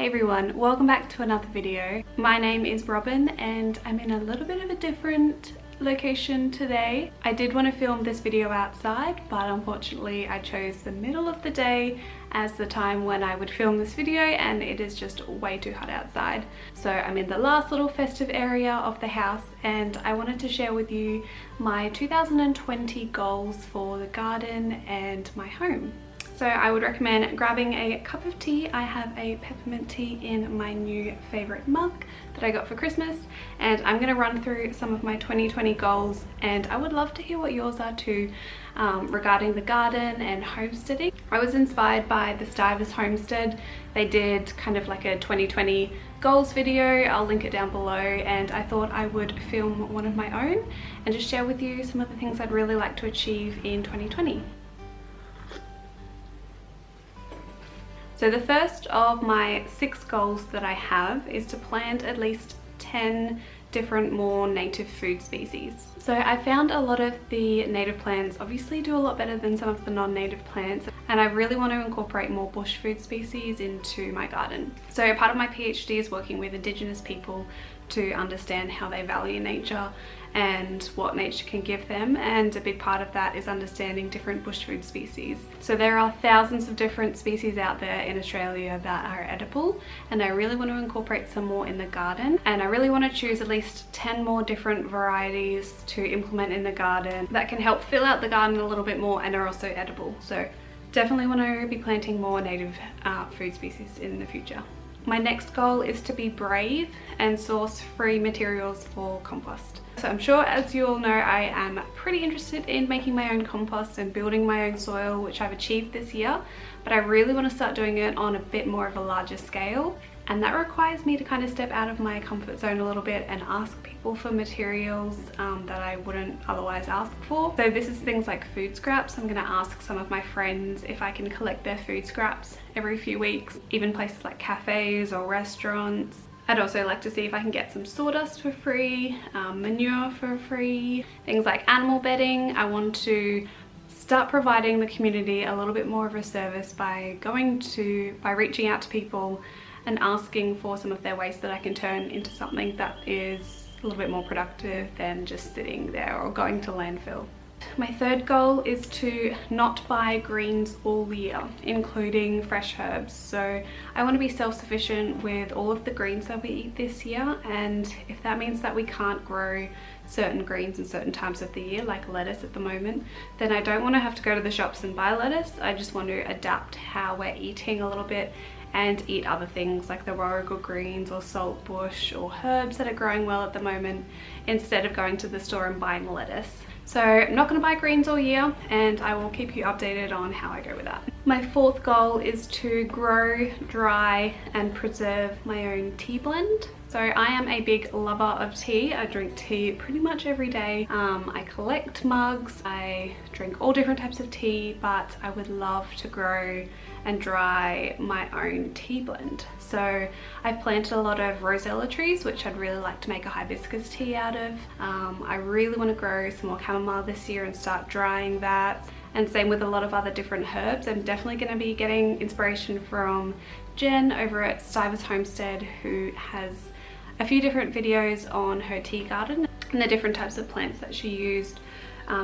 Hey everyone, welcome back to another video. My name is Robin and I'm in a little bit of a different location today. I did want to film this video outside, but unfortunately I chose the middle of the day as the time when I would film this video, and it is just way too hot outside. So I'm in the last little festive area of the house and I wanted to share with you my 2020 goals for the garden and my home. So I would recommend grabbing a cup of tea. I have a peppermint tea in my new favorite mug that I got for Christmas, and I'm going to run through some of my 2020 goals, and I would love to hear what yours are too regarding the garden and homesteading. I was inspired by the Stivers Homestead. They did kind of like a 2020 goals video. I'll link it down below, and I thought I would film one of my own and just share with you some of the things I'd really like to achieve in 2020. So the first of my 6 goals that I have is to plant at least 10 different more native food species. So I found a lot of the native plants obviously do a lot better than some of the non-native plants, and I really want to incorporate more bush food species into my garden. So part of my PhD is working with Indigenous people to understand how they value nature and what nature can give them, and a big part of that is understanding different bush food species. So there are thousands of different species out there in Australia that are edible, and I really want to incorporate some more in the garden, and I really want to choose at least 10 more different varieties to implement in the garden that can help fill out the garden a little bit more and are also edible. So definitely want to be planting more native food species in the future. My next goal is to be brave and source free materials for compost. So I'm sure, as you all know, I am pretty interested in making my own compost and building my own soil, which I've achieved this year, but I really want to start doing it on a bit more of a larger scale, and that requires me to kind of step out of my comfort zone a little bit and ask people for materials that I wouldn't otherwise ask for. So this is things like food scraps. I'm going to ask some of my friends if I can collect their food scraps every few weeks, even places like cafes or restaurants. I'd also like to see if I can get some sawdust for free, manure for free, things like animal bedding. I want to start providing the community a little bit more of a service by reaching out to people and asking for some of their waste that I can turn into something that is a little bit more productive than just sitting there or going to landfill. My third goal is to not buy greens all year, including fresh herbs. So I want to be self-sufficient with all of the greens that we eat this year, and if that means that we can't grow certain greens in certain times of the year, like lettuce at the moment, then I don't want to have to go to the shops and buy lettuce. I just want to adapt how we're eating a little bit and eat other things like the warrigal greens or saltbush or herbs that are growing well at the moment, instead of going to the store and buying lettuce. So I'm not going to buy greens all year, and I will keep you updated on how I go with that. My fourth goal is to grow, dry and preserve my own tea blend. So I am a big lover of tea. I drink tea pretty much every day. I collect mugs, I drink all different types of tea, but I would love to grow and dry my own tea blend. So I've planted a lot of rosella trees, which I'd really like to make a hibiscus tea out of. I really want to grow some more chamomile this year and start drying that. And same with a lot of other different herbs. I'm definitely going to be getting inspiration from Jen over at Stivers Homestead, who has a few different videos on her tea garden and the different types of plants that she used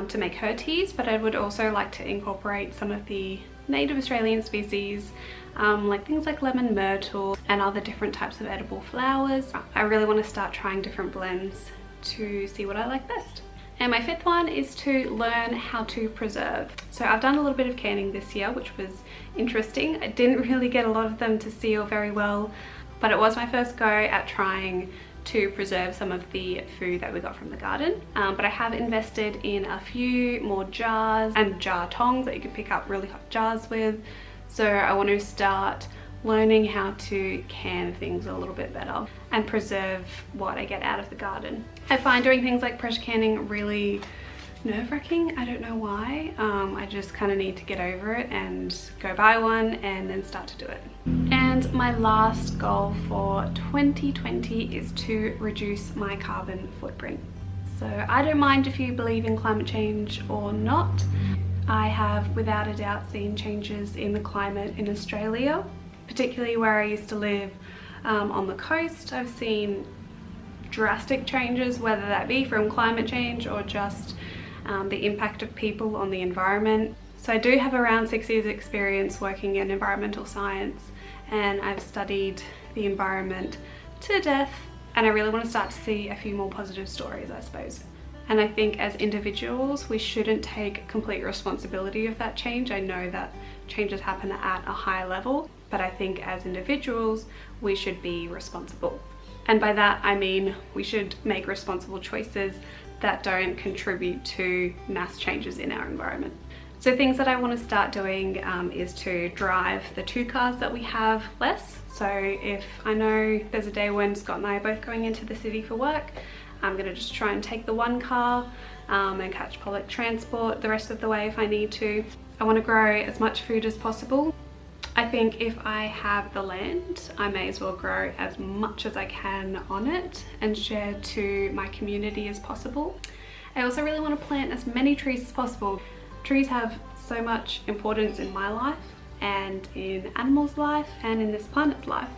to make her teas. But I would also like to incorporate some of the native Australian species, like things like lemon myrtle and other different types of edible flowers. I really want to start trying different blends to see what I like best. And my fifth one is to learn how to preserve. So I've done a little bit of canning this year, which was interesting. I didn't really get a lot of them to seal very well, but it was my first go at trying to preserve some of the food that we got from the garden. But I have invested in a few more jars and jar tongs that you can pick up really hot jars with. So I want to start learning how to can things a little bit better and preserve what I get out of the garden. I find doing things like pressure canning really nerve-wracking. I don't know why. I just kind of need to get over it and go buy one and then start to do it. And my last goal for 2020 is to reduce my carbon footprint. So I don't mind if you believe in climate change or not. I have without a doubt seen changes in the climate in Australia, particularly where I used to live on the coast. I've seen drastic changes, whether that be from climate change or just the impact of people on the environment. So I do have around 6 years experience working in environmental science, and I've studied the environment to death, and I really want to start to see a few more positive stories, I suppose. And I think as individuals, we shouldn't take complete responsibility of that change. I know that changes happen at a high level, but I think as individuals, we should be responsible. And by that, I mean we should make responsible choices that don't contribute to mass changes in our environment. So things that I want to start doing is to drive the 2 cars that we have less. So if I know there's a day when Scott and I are both going into the city for work, I'm going to just try and take the 1 car and catch public transport the rest of the way if I need to. I want to grow as much food as possible. I think if I have the land, I may as well grow as much as I can on it and share to my community as possible. I also really want to plant as many trees as possible. Trees have so much importance in my life and in animals' life and in this planet's life.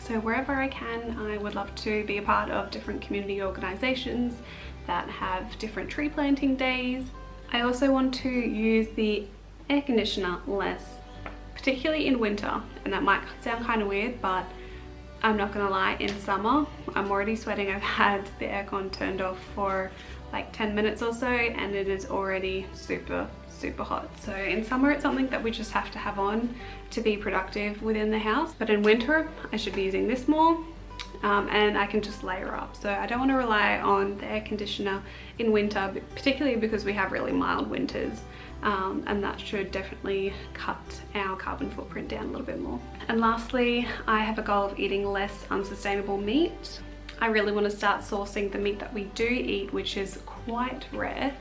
So wherever I can, I would love to be a part of different community organisations that have different tree planting days. I also want to use the air conditioner less, particularly in winter, and that might sound kind of weird, but I'm not gonna lie, in summer I'm already sweating. I've had the aircon turned off for like 10 minutes or so, and it is already super hot. So in summer it's something that we just have to have on to be productive within the house, but in winter I should be using this more, and I can just layer up. So I don't want to rely on the air conditioner in winter, particularly because we have really mild winters. And that should definitely cut our carbon footprint down a little bit more. And lastly, I have a goal of eating less unsustainable meat. I really want to start sourcing the meat that we do eat, which is quite rare,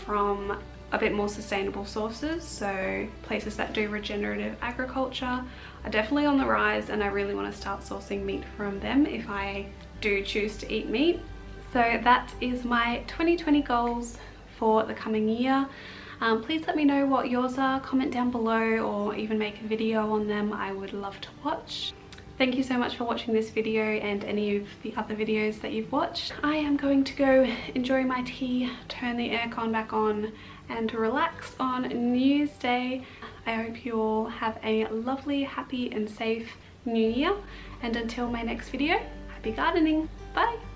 from a bit more sustainable sources. So places that do regenerative agriculture are definitely on the rise, and I really want to start sourcing meat from them if I do choose to eat meat. So that is my 2020 goals for the coming year. Please let me know what yours are, comment down below, or even make a video on them. I would love to watch. Thank you so much for watching this video and any of the other videos that you've watched. I am going to go enjoy my tea, turn the aircon back on, and relax on New Year's Day. I hope you all have a lovely, happy and safe New Year, and until my next video, happy gardening. Bye!